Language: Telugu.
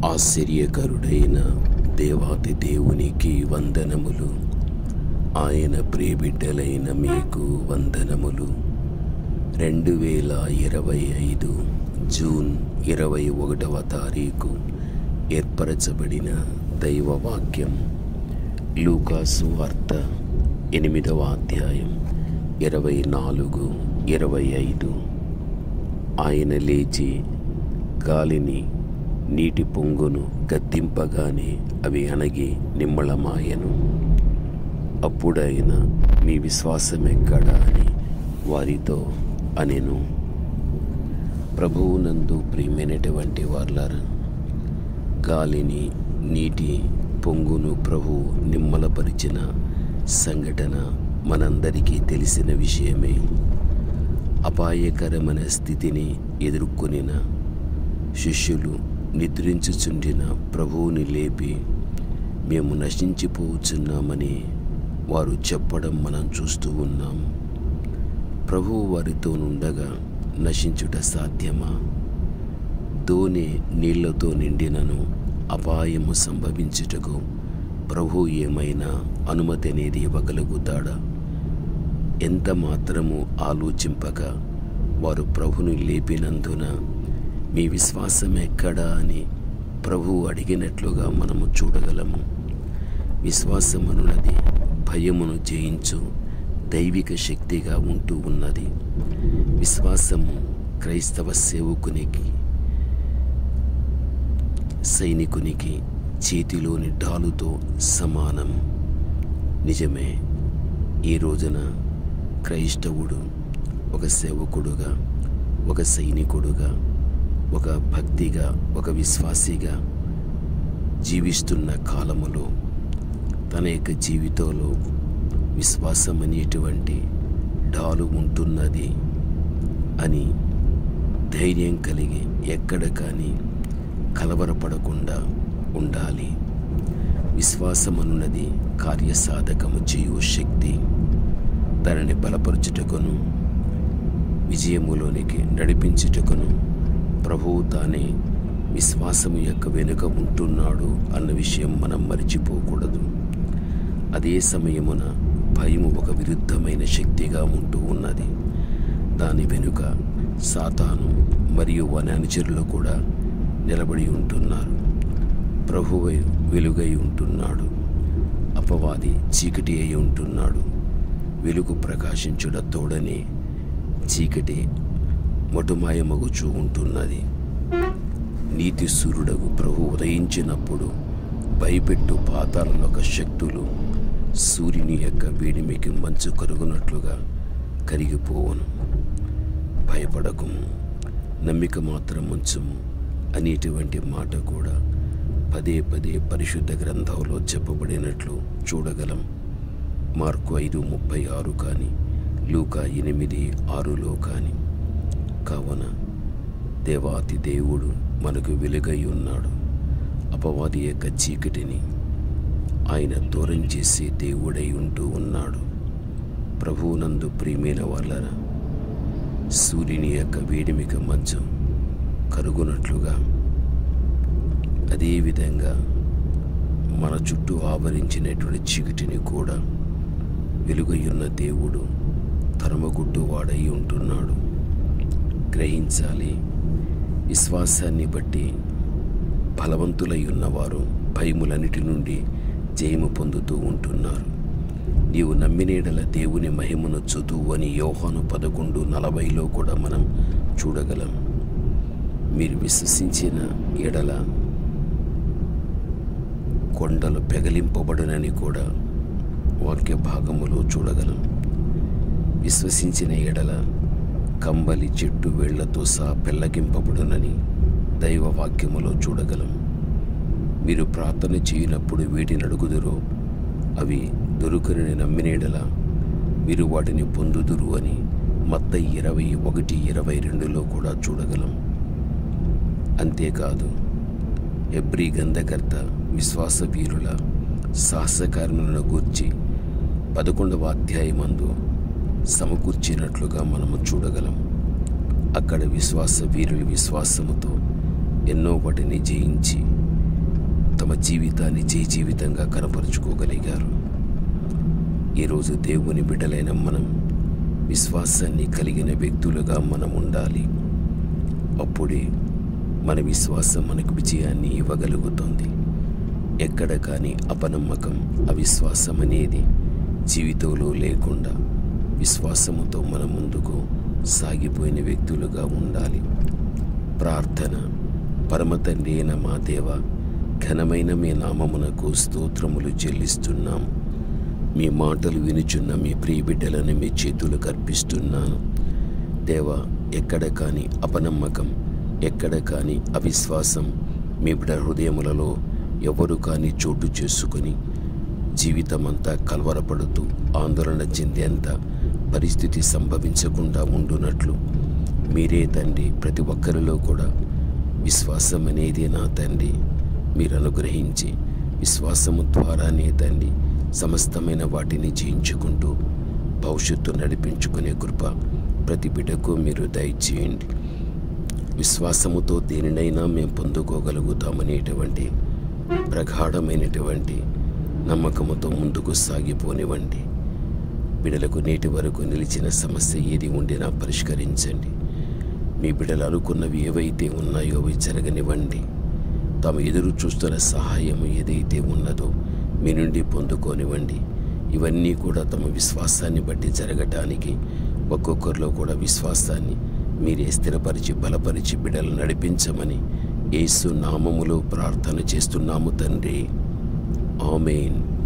ఆశ్చర్యకరుడైన దేవాతి దేవునికి వందనములు. ఆయన ప్రియబిడ్డలైన మీకు వందనములు. 2025 జూన్ 21వ తారీఖు ఏర్పరచబడిన దైవవాక్యం లూకాసు వార్త 8వ అధ్యాయం 24-25. ఆయన లేచి గాలిని నీటి పొంగును గద్దింపగానే అవి అణగి నిమ్మళమాయెను. అప్పుడైన మీ విశ్వాసం ఎక్కడా అని వారితో అనెను. ప్రభువునందు ప్రియమైనటువంటి వార్లారా, గాలిని నీటి పొంగును ప్రభువు నిమ్మలపరిచిన సంఘటన మనందరికీ తెలిసిన విషయమే. అపాయకరమైన స్థితిని ఎదుర్కొనిన శిష్యులు నిద్రించుచుండిన ప్రభువుని లేపి మేము నశించిపోతున్నామని వారు చెప్పడం మనం చూస్తూ ఉన్నాం. ప్రభువు వారితో నుండగా నశించుట సాధ్యమా? దోణి నీళ్లతో నిండినను అపాయము సంభవించుటకు ప్రభు ఏమైనా అనుమతి అనేది ఇవ్వగలుగుతాడా? ఎంత మాత్రము ఆలోచింపక వారు ప్రభుని లేపినందున మీ విశ్వాసం ఎక్కడా అని ప్రభువు అడిగినట్లుగా మనము చూడగలము. విశ్వాసమనున్నది భయమును జయించు దైవిక శక్తిగా ఉంటూ ఉన్నది. విశ్వాసము క్రైస్తవ సేవకునికి, సైనికునికి చేతిలోని డాలుతో సమానం. నిజమే, ఈ రోజున క్రైస్తవుడు ఒక సేవకుడుగా, ఒక సైనికుడుగా, ఒక భక్తిగా, ఒక విశ్వాసిగా జీవిస్తున్న కాలములో తన యొక్క జీవితంలో విశ్వాసం అనేటువంటి డాలు ఉంటున్నది అని ధైర్యం కలిగి ఎక్కడ కానీ కలవరపడకుండా ఉండాలి. విశ్వాసమనున్నది కార్యసాధకము చేయు శక్తి. దానిని బలపరచుటకును విజయములోనికి నడిపించుటకును ప్రభువు తానే విశ్వాసము యొక్క వెనుక ఉంటున్నాడు అన్న విషయం మనం మరిచిపోకూడదు. అదే సమయమున భయము ఒక విరుద్ధమైన శక్తిగా ఉంటూ ఉన్నది. దాని వెనుక సాతాను మరియు వాని అనుచరులు కూడా నిలబడి ఉంటున్నారు. ప్రభువే వెలుగై ఉంటున్నాడు, అపవాది చీకటి అయి ఉంటున్నాడు. వెలుగు ప్రకాశించుట తోడనే చీకటి మొటుమాయమగుచూ ఉంటున్నది. నీతి సూర్యుడకు ప్రభు ఉదయించినప్పుడు భయపెట్టు పాతాళలోక శక్తులు సూర్యుని యొక్క వేడిమికి మంచు కరుగునట్లుగా కరిగిపోవును. భయపడకుము, నమ్మిక మాత్రం ఉంచుము అనేటువంటి మాట కూడా పదే పదే పరిశుద్ధ గ్రంథంలో చెప్పబడినట్లు చూడగలం. మార్కు 5:36 కానీ, లూకా 8:6లో కానీ. కావున దేవాతి దేవుడు మనకు వెలుగై ఉన్నాడు. అపవాది యొక్క చీకటిని ఆయన దూరం చేసే దేవుడై ఉంటూ ఉన్నాడు. ప్రభువునందు ప్రియమైన వాళ్ళరా, సూర్యుని యొక్క వేడిమికి మంచు కరుగునట్లుగా అదేవిధంగా మన చుట్టూ ఆవరించినటువంటి చీకటిని కూడా వెలుగయ్యున్న దేవుడు తరమగుట్టు వాడై ఉంటున్నాడు. గ్రహించాలి. విశ్వాసాన్ని బట్టి బలవంతులై ఉన్నవారు భయములన్నిటి నుండి జయము పొందుతూ ఉంటున్నారు. నీవు నమ్మినేడల దేవుని మహిమను చదువు అని యోహాను 11:40లో కూడా మనం చూడగలం. మీరు విశ్వసించిన ఎడల కొండలు పెగలింపబడునని కూడా వాక్య భాగములో చూడగలం. విశ్వసించిన ఎడల కంబలి చెట్టు వేళ్లతో సహా పెళ్ళగింపబడునని దైవవాక్యములో చూడగలం. మీరు ప్రార్థన చేయనప్పుడు వీటిని అడుగుదురో అవి దొరుకునని నమ్మినేడల మీరు వాటిని పొందుదురు అని మత్తయి 21:22లో కూడా చూడగలం. అంతేకాదు, హెబ్రీ గ్రంథకర్త విశ్వాస వీరుల సాహసకార్యములను గూర్చి 11వ అధ్యాయమందు సమకూర్చినట్లుగా మనము చూడగలం. అక్కడ విశ్వాస వీరులు విశ్వాసముతో ఎన్నో వాటిని జయించి తమ జీవితాన్ని జీవితంగా కనపరుచుకోగలిగారు. ఈరోజు దేవుని బిడ్డలైన మనం విశ్వాసాన్ని కలిగిన వ్యక్తులుగా మనం ఉండాలి. అప్పుడే మన విశ్వాసం మనకు విజయాన్ని ఇవ్వగలుగుతుంది. ఎక్కడ కానీ అపనమ్మకం, అవిశ్వాసం అనేది జీవితంలో లేకుండా విశ్వాసముతో మన ముందుకు సాగిపోయిన వ్యక్తులుగా ఉండాలి. ప్రార్థన. పరమ తండ్రి అయిన మా దేవ, ఘనమైన మీ నామమునకు స్తోత్రములు చెల్లిస్తున్నాము. మీ మాటలు వినుచున్న మీ ప్రియ బిడ్డలను మీ చేతులకు అర్పిస్తున్నాను. దేవా, ఎక్కడ కానీ అపనమ్మకం, ఎక్కడ కానీ అవిశ్వాసం మీ బిడ్డ హృదయములలో ఎవరు కానీ చోటు చేసుకుని జీవితమంతా కలవరపడుతూ ఆందోళన చెందేంత పరిస్థితి సంభవించకుండా ఉండునట్లు మీరే తండ్రి ప్రతి ఒక్కరిలో కూడా విశ్వాసం అనేది నా తండ్రి మీరు అనుగ్రహించి, విశ్వాసము ద్వారానే తండ్రి సమస్తమైన వాటిని జయించుకుంటూ భవిష్యత్తు నడిపించుకునే కృప ప్రతి బిడ్డకు మీరు దయచేయండి. విశ్వాసముతో దేనినైనా మేము పొందుకోగలుగుతామనేటువంటి ప్రగాఢమైనటువంటి నమ్మకముతో ముందుకు సాగిపోనివ్వండి. బిడ్డలకు నేటి వరకు నిలిచిన సమస్య ఏది ఉండినా పరిష్కరించండి. మీ బిడ్డలు అనుకున్నవి ఏవైతే ఉన్నాయో అవి జరగనివ్వండి. తాము ఎదురు చూస్తున్న సహాయం ఏదైతే ఉన్నదో మీ నుండి పొందుకోనివ్వండి. ఇవన్నీ కూడా తమ విశ్వాసాన్ని బట్టి జరగటానికి ఒక్కొక్కరిలో కూడా విశ్వాసాన్ని మీరే స్థిరపరిచి బలపరిచి బిడ్డలు నడిపించమని యేసు నామములో ప్రార్థన చేస్తున్నాము తండ్రి. ఆమేన్.